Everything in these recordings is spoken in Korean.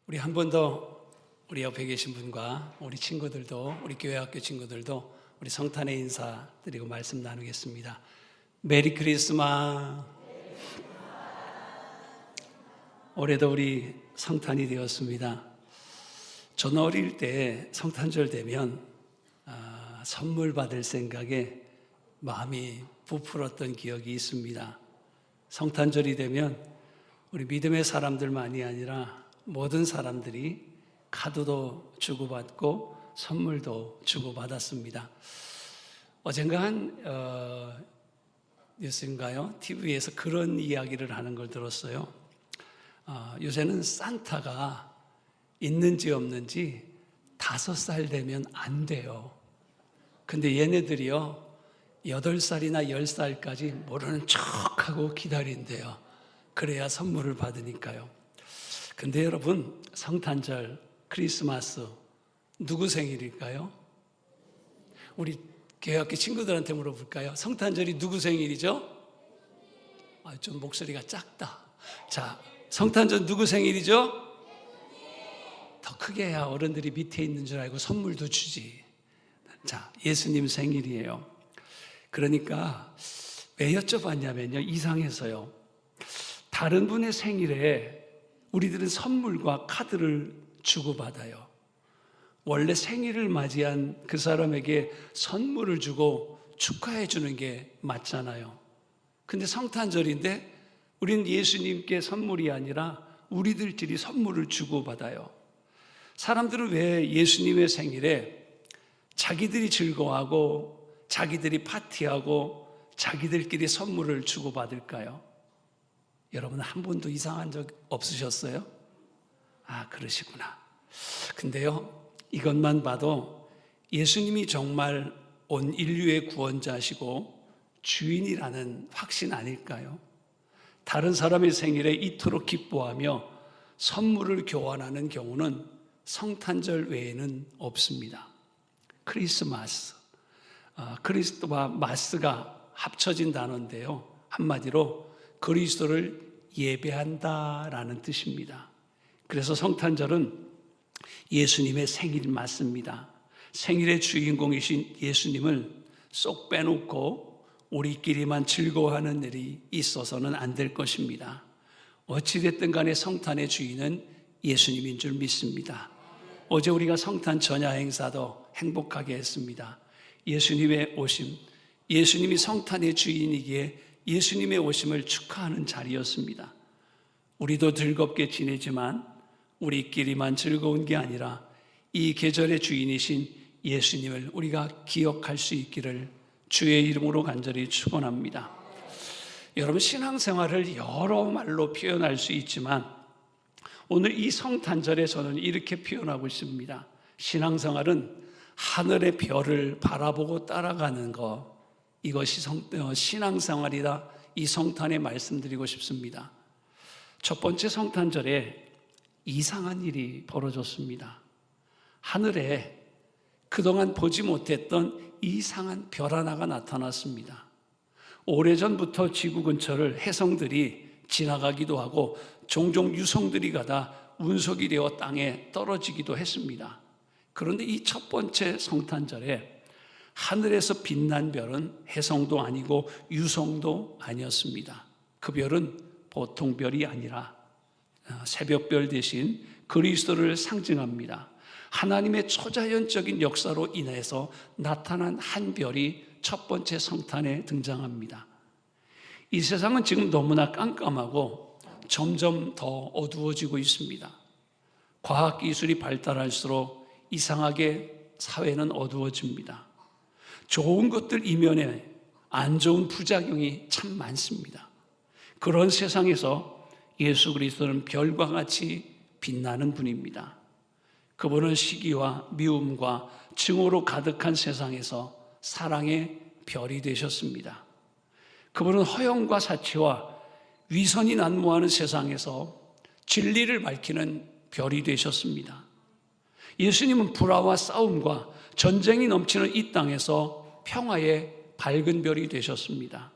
우리 한 번 더 우리 옆에 계신 분과 우리 친구들도, 우리 교회 학교 친구들도 우리 성탄의 인사 드리고 말씀 나누겠습니다. 메리 크리스마스. 올해도 우리 성탄이 되었습니다. 저는 어릴 때 성탄절 되면 선물 받을 생각에 마음이 부풀었던 기억이 있습니다. 성탄절이 되면 우리 믿음의 사람들만이 아니라 모든 사람들이 카드도 주고받고 선물도 주고받았습니다. 어젠가 한 뉴스인가요? TV에서 그런 이야기를 하는 걸 들었어요. 요새는 산타가 있는지 없는지 5살 되면 안 돼요. 근데 얘네들이요 8살이나 10살까지 모르는 척하고 기다린대요. 그래야 선물을 받으니까요. 근데 여러분, 성탄절, 크리스마스 누구 생일일까요? 우리 교회학교 친구들한테 물어볼까요? 성탄절이 누구 생일이죠? 좀 목소리가 작다. 자, 성탄절 누구 생일이죠? 더 크게 해야 어른들이 밑에 있는 줄 알고 선물도 주지. 자, 예수님 생일이에요. 그러니까 왜 여쭤봤냐면요, 이상해서요. 다른 분의 생일에 우리들은 선물과 카드를 주고받아요. 원래 생일을 맞이한 그 사람에게 선물을 주고 축하해 주는 게 맞잖아요. 근데 성탄절인데 우리는 예수님께 선물이 아니라 우리들끼리 선물을 주고받아요. 사람들은 왜 예수님의 생일에 자기들이 즐거워하고 자기들이 파티하고 자기들끼리 선물을 주고받을까요? 여러분 한 번도 이상한 적 없으셨어요? 그러시구나. 근데요, 이것만 봐도 예수님이 정말 온 인류의 구원자시고 주인이라는 확신 아닐까요? 다른 사람의 생일에 이토록 기뻐하며 선물을 교환하는 경우는 성탄절 외에는 없습니다. 크리스마스, 크리스토와 마스가 합쳐진 단어인데요, 한마디로 그리스도를 예배한다라는 뜻입니다. 그래서 성탄절은 예수님의 생일 맞습니다. 생일의 주인공이신 예수님을 쏙 빼놓고 우리끼리만 즐거워하는 일이 있어서는 안 될 것입니다. 어찌됐든 간에 성탄의 주인은 예수님인 줄 믿습니다. 어제 우리가 성탄 전야 행사도 행복하게 했습니다. 예수님의 오심, 예수님이 성탄의 주인이기에 예수님의 오심을 축하하는 자리였습니다. 우리도 즐겁게 지내지만 우리끼리만 즐거운 게 아니라 이 계절의 주인이신 예수님을 우리가 기억할 수 있기를 주의 이름으로 간절히 축원합니다. 여러분, 신앙생활을 여러 말로 표현할 수 있지만 오늘 이 성탄절에 저는 이렇게 표현하고 싶습니다. 신앙생활은 하늘의 별을 바라보고 따라가는 것, 이것이 신앙생활이다. 이 성탄에 말씀드리고 싶습니다. 첫 번째 성탄절에 이상한 일이 벌어졌습니다. 하늘에 그동안 보지 못했던 이상한 별 하나가 나타났습니다. 오래전부터 지구 근처를 혜성들이 지나가기도 하고 종종 유성들이 가다 운석이 되어 땅에 떨어지기도 했습니다. 그런데 이 첫 번째 성탄절에 하늘에서 빛난 별은 혜성도 아니고 유성도 아니었습니다. 그 별은 보통 별이 아니라 새벽별 대신 그리스도를 상징합니다. 하나님의 초자연적인 역사로 인해서 나타난 한 별이 첫 번째 성탄에 등장합니다. 이 세상은 지금 너무나 깜깜하고 점점 더 어두워지고 있습니다. 과학기술이 발달할수록 이상하게 사회는 어두워집니다. 좋은 것들 이면에 안 좋은 부작용이 참 많습니다. 그런 세상에서 예수 그리스도는 별과 같이 빛나는 분입니다. 그분은 시기와 미움과 증오로 가득한 세상에서 사랑의 별이 되셨습니다. 그분은 허영과 사치와 위선이 난무하는 세상에서 진리를 밝히는 별이 되셨습니다. 예수님은 불화와 싸움과 전쟁이 넘치는 이 땅에서 평화의 밝은 별이 되셨습니다.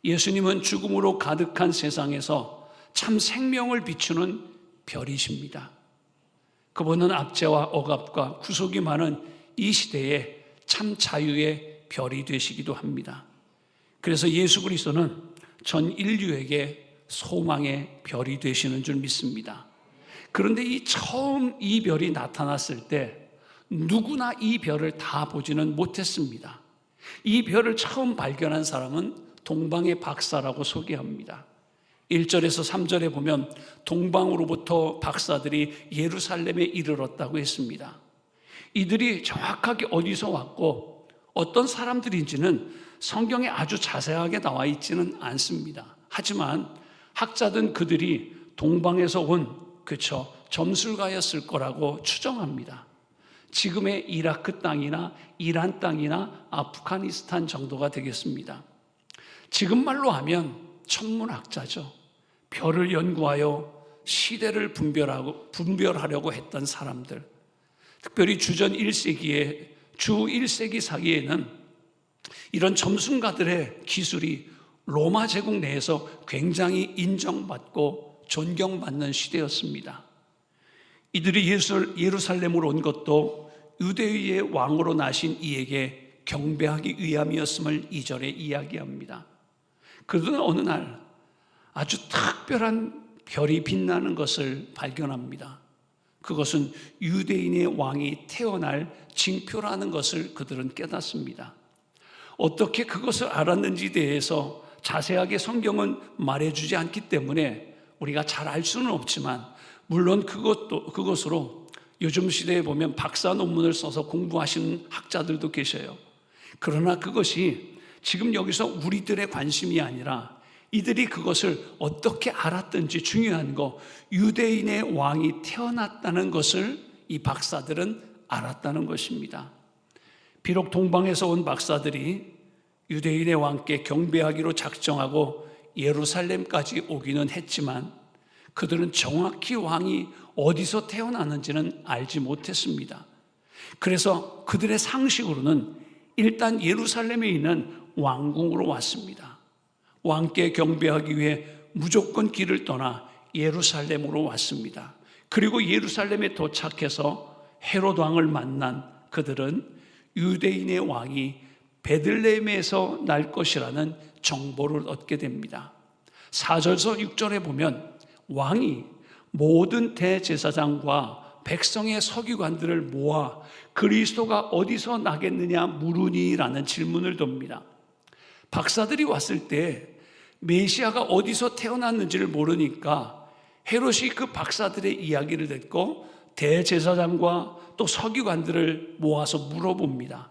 예수님은 죽음으로 가득한 세상에서 참 생명을 비추는 별이십니다. 그분은 압제와 억압과 구속이 많은 이 시대에 참 자유의 별이 되시기도 합니다. 그래서 예수 그리스도는 전 인류에게 소망의 별이 되시는 줄 믿습니다. 그런데 처음 이 별이 나타났을 때 누구나 이 별을 다 보지는 못했습니다. 이 별을 처음 발견한 사람은 동방의 박사라고 소개합니다. 1절에서 3절에 보면 동방으로부터 박사들이 예루살렘에 이르렀다고 했습니다. 이들이 정확하게 어디서 왔고 어떤 사람들인지는 성경에 아주 자세하게 나와 있지는 않습니다. 하지만 학자들은 그들이 동방에서 온 점술가였을 거라고 추정합니다. 지금의 이라크 땅이나 이란 땅이나 아프가니스탄 정도가 되겠습니다. 지금 말로 하면 천문학자죠. 별을 연구하여 시대를 분별하려고 했던 사람들. 특별히 주전 1세기에 주 1세기 사이에는 이런 점술가들의 기술이 로마 제국 내에서 굉장히 인정받고 존경받는 시대였습니다. 이들이 예루살렘으로 온 것도 유대의 왕으로 나신 이에게 경배하기 위함이었음을 2절에 이야기합니다. 그들은 어느 날 아주 특별한 별이 빛나는 것을 발견합니다. 그것은 유대인의 왕이 태어날 징표라는 것을 그들은 깨닫습니다. 어떻게 그것을 알았는지에 대해서 자세하게 성경은 말해주지 않기 때문에 우리가 잘 알 수는 없지만, 물론 그것으로 요즘 시대에 보면 박사 논문을 써서 공부하시는 학자들도 계셔요. 그러나 그것이 지금 여기서 우리들의 관심이 아니라 이들이 그것을 어떻게 알았든지 중요한 거, 유대인의 왕이 태어났다는 것을 이 박사들은 알았다는 것입니다. 비록 동방에서 온 박사들이 유대인의 왕께 경배하기로 작정하고 예루살렘까지 오기는 했지만 그들은 정확히 왕이 어디서 태어났는지는 알지 못했습니다. 그래서 그들의 상식으로는 일단 예루살렘에 있는 왕궁으로 왔습니다. 왕께 경배하기 위해 무조건 길을 떠나 예루살렘으로 왔습니다. 그리고 예루살렘에 도착해서 헤롯 왕을 만난 그들은 유대인의 왕이 베들레헴에서 날 것이라는 정보를 얻게 됩니다. 4절에서 6절에 보면 왕이 모든 대제사장과 백성의 서기관들을 모아 그리스도가 어디서 나겠느냐 물으니라는 질문을 듭니다. 박사들이 왔을 때 메시아가 어디서 태어났는지를 모르니까 헤롯이 그 박사들의 이야기를 듣고 대제사장과 또 서기관들을 모아서 물어봅니다.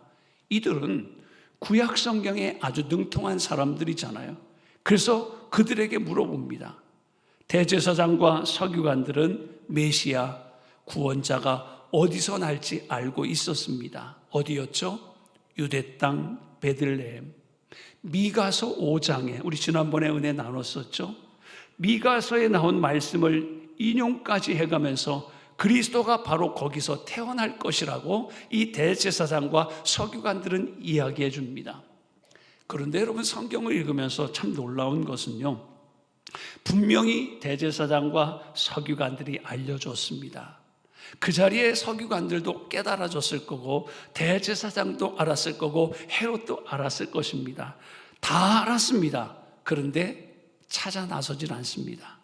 이들은 구약 성경에 아주 능통한 사람들이잖아요. 그래서 그들에게 물어봅니다. 대제사장과 서기관들은 메시아 구원자가 어디서 날지 알고 있었습니다. 어디였죠? 유대 땅 베들레헴. 미가서 5장에 우리 지난번에 은혜 나눴었죠. 미가서에 나온 말씀을 인용까지 해가면서 그리스도가 바로 거기서 태어날 것이라고 이 대제사장과 서기관들은 이야기해 줍니다. 그런데 여러분, 성경을 읽으면서 참 놀라운 것은요, 분명히 대제사장과 서기관들이 알려줬습니다. 그 자리에 서기관들도 깨달아졌을 거고 대제사장도 알았을 거고 헤롯도 알았을 것입니다. 다 알았습니다. 그런데 찾아 나서질 않습니다.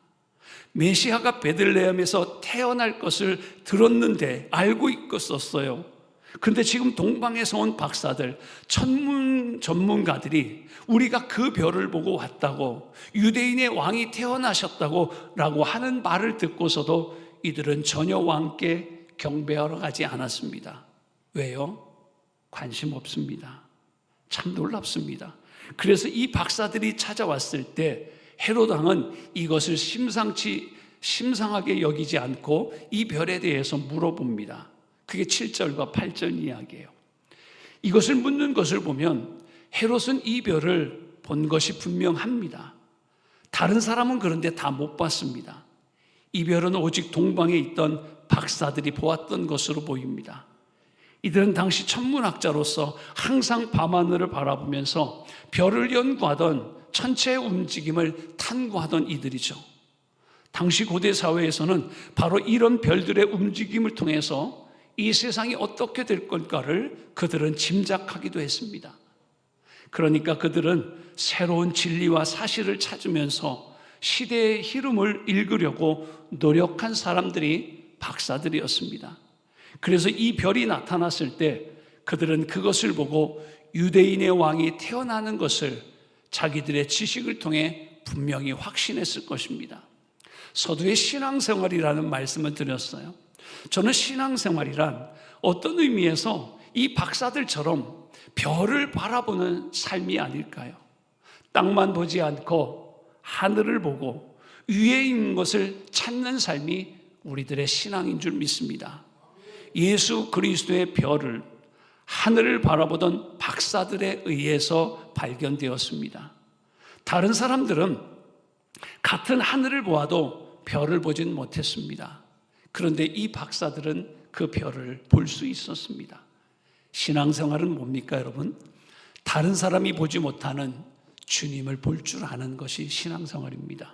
메시아가 베들레헴에서 태어날 것을 들었는데 알고 있었어요. 그런데 지금 동방에서 온 박사들, 천문 전문가들이 우리가 그 별을 보고 왔다고, 유대인의 왕이 태어나셨다고 라고 하는 말을 듣고서도 이들은 전혀 왕께 경배하러 가지 않았습니다. 왜요? 관심 없습니다. 참 놀랍습니다. 그래서 이 박사들이 찾아왔을 때 헤롯 왕은 이것을 심상하게 여기지 않고 이 별에 대해서 물어봅니다. 그게 7절과 8절 이야기예요. 이것을 묻는 것을 보면 헤롯은 이 별을 본 것이 분명합니다. 다른 사람은 그런데 다 못 봤습니다. 이 별은 오직 동방에 있던 박사들이 보았던 것으로 보입니다. 이들은 당시 천문학자로서 항상 밤하늘을 바라보면서 별을 연구하던 천체의 움직임을 탐구하던 이들이죠. 당시 고대 사회에서는 바로 이런 별들의 움직임을 통해서 이 세상이 어떻게 될 걸까를 그들은 짐작하기도 했습니다. 그러니까 그들은 새로운 진리와 사실을 찾으면서 시대의 흐름을 읽으려고 노력한 사람들이 박사들이었습니다. 그래서 이 별이 나타났을 때 그들은 그것을 보고 유대인의 왕이 태어나는 것을 자기들의 지식을 통해 분명히 확신했을 것입니다. 서두에 신앙생활이라는 말씀을 드렸어요. 저는 신앙생활이란 어떤 의미에서 이 박사들처럼 별을 바라보는 삶이 아닐까요? 땅만 보지 않고 하늘을 보고 위에 있는 것을 찾는 삶이 우리들의 신앙인 줄 믿습니다. 예수 그리스도의 별을 하늘을 바라보던 박사들에 의해서 발견되었습니다. 다른 사람들은 같은 하늘을 보아도 별을 보진 못했습니다. 그런데 이 박사들은 그 별을 볼 수 있었습니다. 신앙생활은 뭡니까, 여러분? 다른 사람이 보지 못하는 주님을 볼 줄 아는 것이 신앙생활입니다.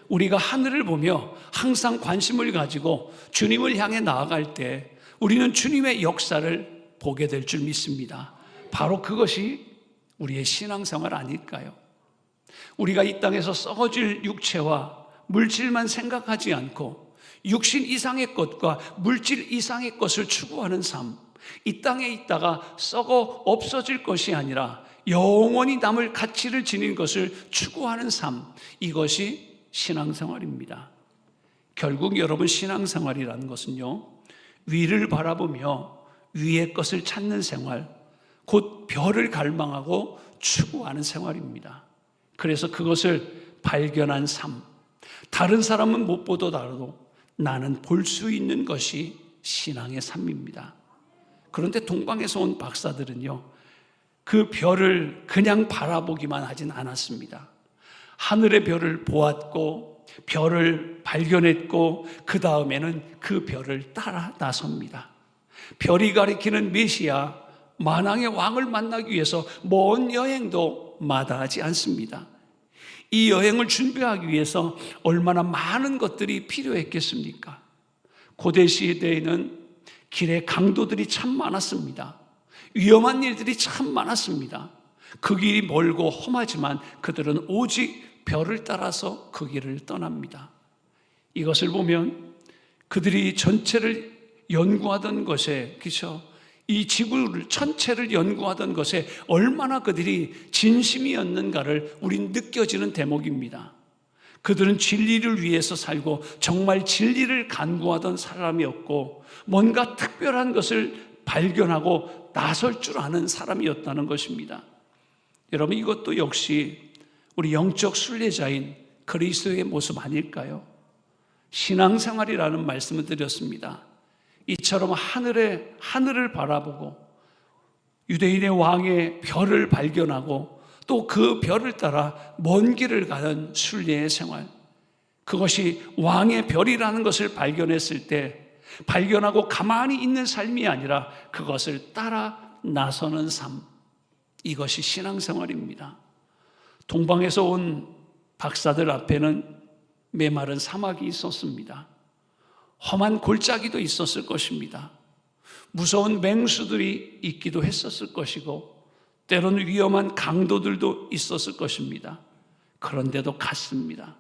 우리가 하늘을 보며 항상 관심을 가지고 주님을 향해 나아갈 때 우리는 주님의 역사를 보게 될 줄 믿습니다. 바로 그것이 우리의 신앙생활 아닐까요? 우리가 이 땅에서 썩어질 육체와 물질만 생각하지 않고 육신 이상의 것과 물질 이상의 것을 추구하는 삶, 이 땅에 있다가 썩어 없어질 것이 아니라 영원히 남을 가치를 지닌 것을 추구하는 삶, 이것이 신앙생활입니다. 결국 여러분, 신앙생활이라는 것은요, 위를 바라보며 위의 것을 찾는 생활, 곧 별을 갈망하고 추구하는 생활입니다. 그래서 그것을 발견한 삶, 다른 사람은 못 보더라도 나는 볼 수 있는 것이 신앙의 삶입니다. 그런데 동방에서 온 박사들은요, 그 별을 그냥 바라보기만 하진 않았습니다. 하늘의 별을 보았고 별을 발견했고 그 다음에는 그 별을 따라 나섭니다. 별이 가리키는 메시아 만왕의 왕을 만나기 위해서 먼 여행도 마다하지 않습니다. 이 여행을 준비하기 위해서 얼마나 많은 것들이 필요했겠습니까? 고대 시대에는 길에 강도들이 참 많았습니다. 위험한 일들이 참 많았습니다. 그 길이 멀고 험하지만 그들은 오직 별을 따라서 그 길을 떠납니다. 이것을 보면 그들이 전체를 연구하던 것에, 그렇죠? 이 지구를 전체를 연구하던 것에 얼마나 그들이 진심이었는가를 우린 느껴지는 대목입니다. 그들은 진리를 위해서 살고 정말 진리를 간구하던 사람이었고 뭔가 특별한 것을 발견하고 나설 줄 아는 사람이었다는 것입니다. 여러분, 이것도 역시 우리 영적 순례자인 그리스도의 모습 아닐까요? 신앙생활이라는 말씀을 드렸습니다. 이처럼 하늘을 바라보고 유대인의 왕의 별을 발견하고 또 그 별을 따라 먼 길을 가는 순례의 생활, 그것이 왕의 별이라는 것을 발견했을 때 발견하고 가만히 있는 삶이 아니라 그것을 따라 나서는 삶, 이것이 신앙생활입니다. 동방에서 온 박사들 앞에는 메마른 사막이 있었습니다. 험한 골짜기도 있었을 것입니다. 무서운 맹수들이 있기도 했었을 것이고 때로는 위험한 강도들도 있었을 것입니다. 그런데도 갔습니다.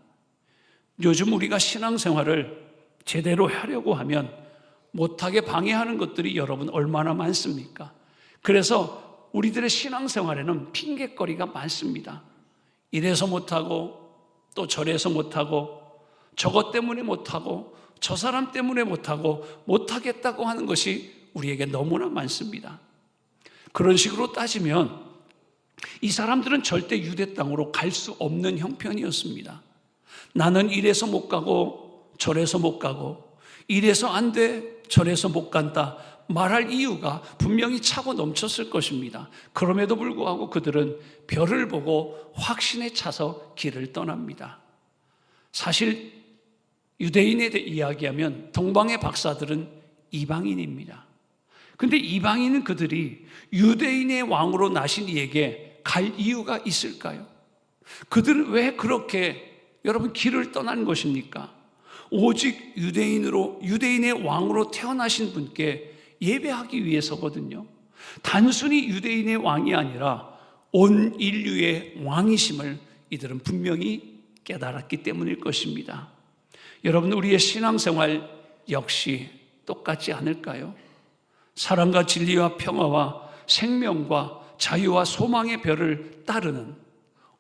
요즘 우리가 신앙생활을 제대로 하려고 하면 못하게 방해하는 것들이 여러분 얼마나 많습니까? 그래서 우리들의 신앙생활에는 핑계거리가 많습니다. 이래서 못하고 또 저래서 못하고 저것 때문에 못하고 저 사람 때문에 못하고 못하겠다고 하는 것이 우리에게 너무나 많습니다. 그런 식으로 따지면 이 사람들은 절대 유대 땅으로 갈 수 없는 형편이었습니다. 나는 이래서 못 가고 저래서 못 가고 이래서 안 돼 저래서 못 간다 말할 이유가 분명히 차고 넘쳤을 것입니다. 그럼에도 불구하고 그들은 별을 보고 확신에 차서 길을 떠납니다. 사실 유대인에 대해 이야기하면 동방의 박사들은 이방인입니다. 근데 이방인은 그들이 유대인의 왕으로 나신 이에게 갈 이유가 있을까요? 그들은 왜 그렇게 여러분 길을 떠난 것입니까? 오직 유대인의 왕으로 태어나신 분께 예배하기 위해서거든요. 단순히 유대인의 왕이 아니라 온 인류의 왕이심을 이들은 분명히 깨달았기 때문일 것입니다. 여러분, 우리의 신앙생활 역시 똑같지 않을까요? 사랑과 진리와 평화와 생명과 자유와 소망의 별을 따르는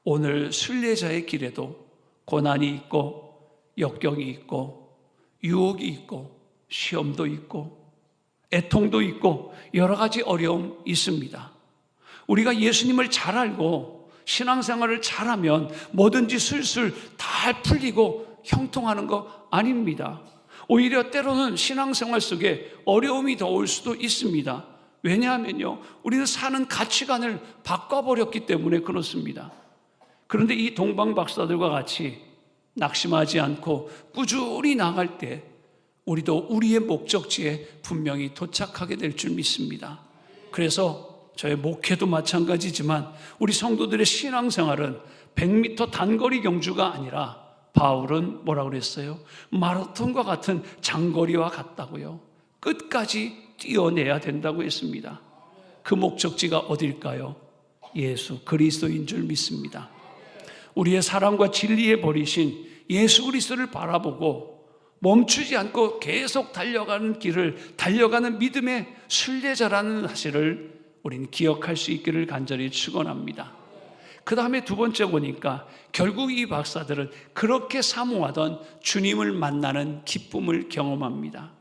오늘 순례자의 길에도 고난이 있고 역경이 있고 유혹이 있고 시험도 있고 애통도 있고 여러 가지 어려움이 있습니다. 우리가 예수님을 잘 알고 신앙생활을 잘하면 뭐든지 술술 다 풀리고 형통하는 거 아닙니다. 오히려 때로는 신앙생활 속에 어려움이 더 올 수도 있습니다. 왜냐하면요, 우리는 사는 가치관을 바꿔버렸기 때문에 그렇습니다. 그런데 이 동방 박사들과 같이 낙심하지 않고 꾸준히 나갈 때 우리도 우리의 목적지에 분명히 도착하게 될 줄 믿습니다. 그래서 저의 목회도 마찬가지지만 우리 성도들의 신앙생활은 100m 단거리 경주가 아니라 바울은 뭐라고 그랬어요? 마라톤과 같은 장거리와 같다고요. 끝까지 뛰어내야 된다고 했습니다. 그 목적지가 어딜까요? 예수 그리스도인 줄 믿습니다. 우리의 사랑과 진리에 버리신 예수 그리스도를 바라보고 멈추지 않고 계속 달려가는 길을 달려가는 믿음의 순례자라는 사실을 우리는 기억할 수 있기를 간절히 축원합니다. 그 다음에 두 번째 보니까 결국 이 박사들은 그렇게 사모하던 주님을 만나는 기쁨을 경험합니다.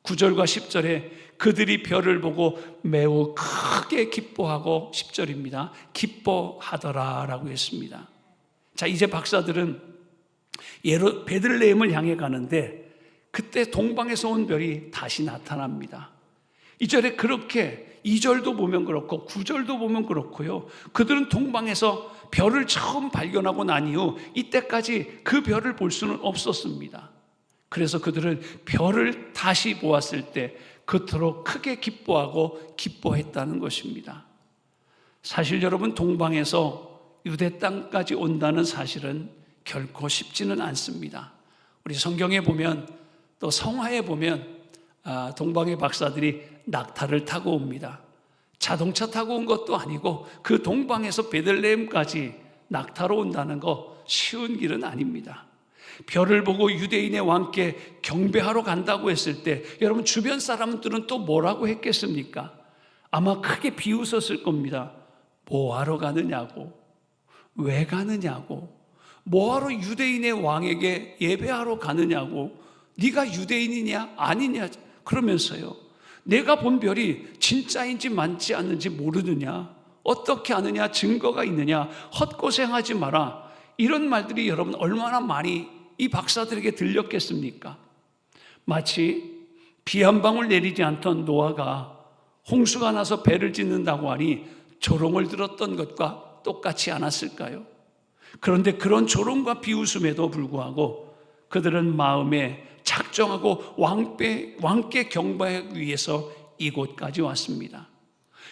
9절과 10절에 그들이 별을 보고 매우 크게 기뻐하고 10절입니다. 기뻐하더라 라고 했습니다. 자, 이제 박사들은 베들레헴을 향해 가는데 그때 동방에서 온 별이 다시 나타납니다. 2절에 그렇게 2절도 보면 그렇고 9절도 보면 그렇고요. 그들은 동방에서 별을 처음 발견하고 난 이후 이때까지 그 별을 볼 수는 없었습니다. 그래서 그들은 별을 다시 보았을 때 그토록 크게 기뻐하고 기뻐했다는 것입니다. 사실 여러분, 동방에서 유대 땅까지 온다는 사실은 결코 쉽지는 않습니다. 우리 성경에 보면 또 성화에 보면 동방의 박사들이 낙타를 타고 옵니다. 자동차 타고 온 것도 아니고 그 동방에서 베들레헴까지 낙타로 온다는 거 쉬운 길은 아닙니다. 별을 보고 유대인의 왕께 경배하러 간다고 했을 때 여러분, 주변 사람들은 또 뭐라고 했겠습니까? 아마 크게 비웃었을 겁니다. 뭐하러 가느냐고, 왜 가느냐고, 뭐하러 유대인의 왕에게 예배하러 가느냐고, 네가 유대인이냐 아니냐 그러면서요, 내가 본 별이 진짜인지 맞지 않는지 모르느냐, 어떻게 아느냐, 증거가 있느냐, 헛고생하지 마라, 이런 말들이 여러분 얼마나 많이 이 박사들에게 들렸겠습니까? 마치 비 한 방울 내리지 않던 노아가 홍수가 나서 배를 짓는다고 하니 조롱을 들었던 것과 똑같지 않았을까요? 그런데 그런 조롱과 비웃음에도 불구하고 그들은 마음에 작정하고 왕께 경배하기 위해서 이곳까지 왔습니다.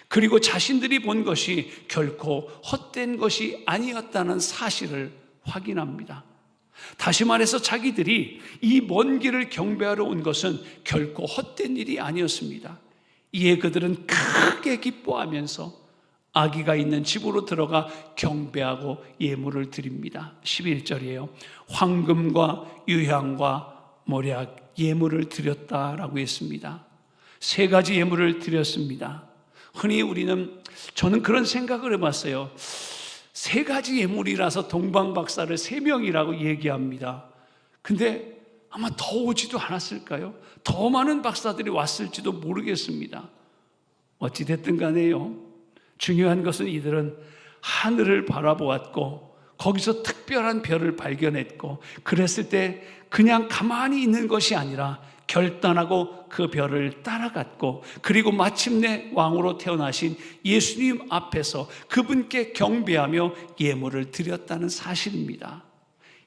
그리고 자신들이 본 것이 결코 헛된 것이 아니었다는 사실을 확인합니다. 다시 말해서 자기들이 이 먼 길을 경배하러 온 것은 결코 헛된 일이 아니었습니다. 이에 그들은 크게 기뻐하면서 아기가 있는 집으로 들어가 경배하고 예물을 드립니다. 11절이에요. 황금과 유향과 모략 예물을 드렸다라고 했습니다. 세 가지 예물을 드렸습니다. 흔히 저는 그런 생각을 해봤어요. 세 가지 예물이라서 동방박사를 3명이라고 얘기합니다. 근데 아마 더 오지도 않았을까요? 더 많은 박사들이 왔을지도 모르겠습니다. 어찌됐든 간에요, 중요한 것은 이들은 하늘을 바라보았고 거기서 특별한 별을 발견했고, 그랬을 때 그냥 가만히 있는 것이 아니라 결단하고 그 별을 따라갔고, 그리고 마침내 왕으로 태어나신 예수님 앞에서 그분께 경배하며 예물을 드렸다는 사실입니다.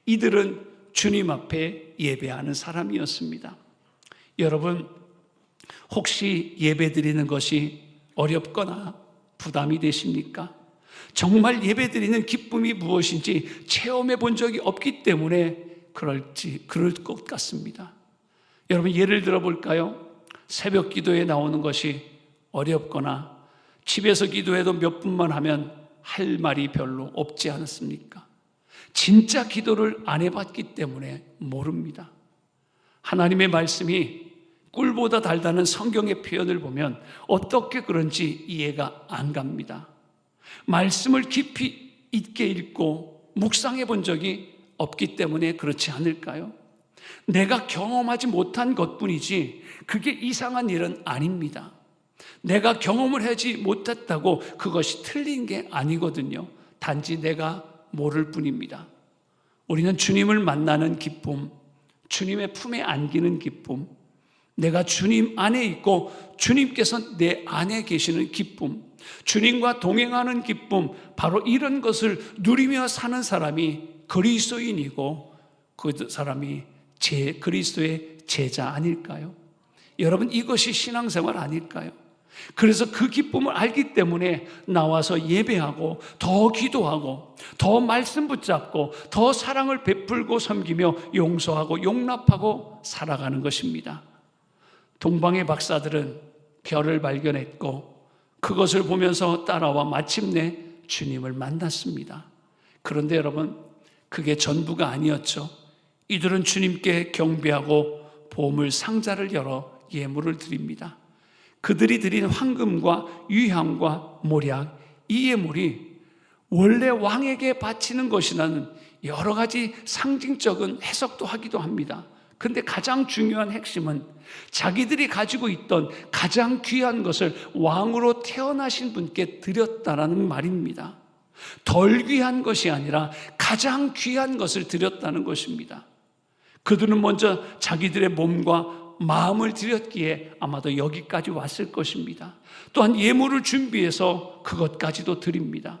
이들은 주님 앞에 예배하는 사람이었습니다. 여러분, 혹시 예배 드리는 것이 어렵거나 부담이 되십니까? 정말 예배드리는 기쁨이 무엇인지 체험해 본 적이 없기 때문에 그럴 것 같습니다. 여러분, 예를 들어 볼까요? 새벽 기도에 나오는 것이 어렵거나 집에서 기도해도 몇 분만 하면 할 말이 별로 없지 않습니까? 진짜 기도를 안 해봤기 때문에 모릅니다. 하나님의 말씀이 꿀보다 달다는 성경의 표현을 보면 어떻게 그런지 이해가 안 갑니다. 말씀을 깊이 있게 읽고 묵상해 본 적이 없기 때문에 그렇지 않을까요? 내가 경험하지 못한 것뿐이지 그게 이상한 일은 아닙니다. 내가 경험을 하지 못했다고 그것이 틀린 게 아니거든요. 단지 내가 모를 뿐입니다. 우리는 주님을 만나는 기쁨, 주님의 품에 안기는 기쁨, 내가 주님 안에 있고 주님께서 내 안에 계시는 기쁨, 주님과 동행하는 기쁨, 바로 이런 것을 누리며 사는 사람이 그리스도인이고 그 사람이 그리스도의 제자 아닐까요? 여러분, 이것이 신앙생활 아닐까요? 그래서 그 기쁨을 알기 때문에 나와서 예배하고 더 기도하고 더 말씀 붙잡고 더 사랑을 베풀고 섬기며 용서하고 용납하고 살아가는 것입니다. 동방의 박사들은 별을 발견했고 그것을 보면서 따라와 마침내 주님을 만났습니다. 그런데 여러분, 그게 전부가 아니었죠. 이들은 주님께 경배하고 보물 상자를 열어 예물을 드립니다. 그들이 드린 황금과 유향과 몰약, 이 예물이 원래 왕에게 바치는 것이라는 여러 가지 상징적인 해석도 하기도 합니다. 그런데 가장 중요한 핵심은 자기들이 가지고 있던 가장 귀한 것을 왕으로 태어나신 분께 드렸다라는 말입니다. 덜 귀한 것이 아니라 가장 귀한 것을 드렸다는 것입니다. 그들은 먼저 자기들의 몸과 마음을 드렸기에 아마도 여기까지 왔을 것입니다. 또한 예물을 준비해서 그것까지도 드립니다.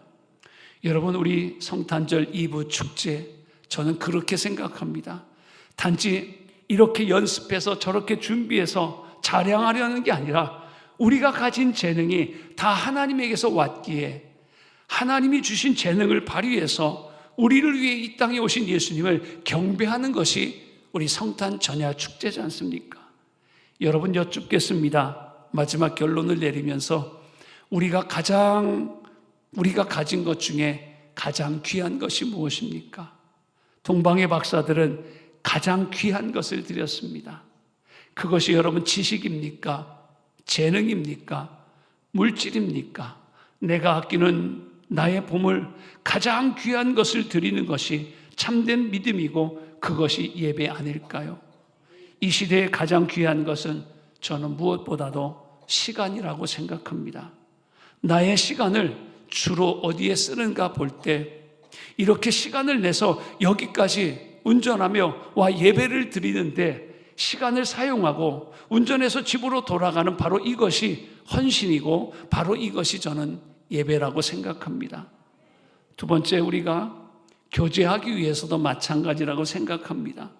여러분, 우리 성탄절 2부 축제, 저는 그렇게 생각합니다. 단지 이렇게 연습해서 저렇게 준비해서 자랑하려는 게 아니라 우리가 가진 재능이 다 하나님에게서 왔기에 하나님이 주신 재능을 발휘해서 우리를 위해 이 땅에 오신 예수님을 경배하는 것이 우리 성탄 전야 축제지 않습니까? 여러분, 여쭙겠습니다. 마지막 결론을 내리면서 우리가 가진 것 중에 가장 귀한 것이 무엇입니까? 동방의 박사들은 가장 귀한 것을 드렸습니다. 그것이 여러분 지식입니까? 재능입니까? 물질입니까? 내가 아끼는 나의 보물, 가장 귀한 것을 드리는 것이 참된 믿음이고 그것이 예배 아닐까요? 이 시대의 가장 귀한 것은 저는 무엇보다도 시간이라고 생각합니다. 나의 시간을 주로 어디에 쓰는가 볼 때 이렇게 시간을 내서 여기까지 운전하며 와 예배를 드리는데 시간을 사용하고 운전해서 집으로 돌아가는 바로 이것이 헌신이고 바로 이것이 저는 예배라고 생각합니다. 두 번째, 우리가 교제하기 위해서도 마찬가지라고 생각합니다.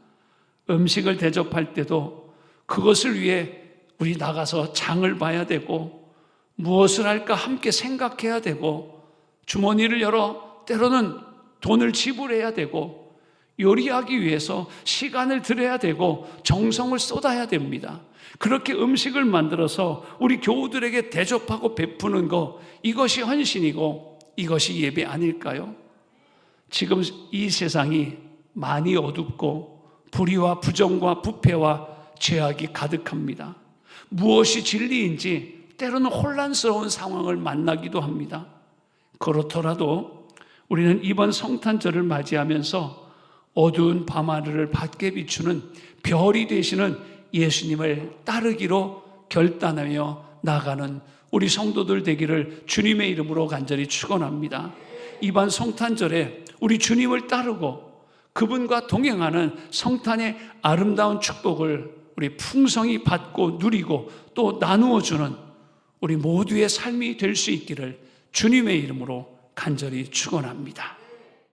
음식을 대접할 때도 그것을 위해 우리 나가서 장을 봐야 되고 무엇을 할까 함께 생각해야 되고 주머니를 열어 때로는 돈을 지불해야 되고 요리하기 위해서 시간을 들여야 되고 정성을 쏟아야 됩니다. 그렇게 음식을 만들어서 우리 교우들에게 대접하고 베푸는 것, 이것이 헌신이고 이것이 예배 아닐까요? 지금 이 세상이 많이 어둡고 불의와 부정과 부패와 죄악이 가득합니다. 무엇이 진리인지 때로는 혼란스러운 상황을 만나기도 합니다. 그렇더라도 우리는 이번 성탄절을 맞이하면서 어두운 밤하늘을 밝게 비추는 별이 되시는 예수님을 따르기로 결단하며 나가는 우리 성도들 되기를 주님의 이름으로 간절히 축원합니다. 이번 성탄절에 우리 주님을 따르고 그분과 동행하는 성탄의 아름다운 축복을 우리 풍성히 받고 누리고 또 나누어 주는 우리 모두의 삶이 될 수 있기를 주님의 이름으로 간절히 축원합니다.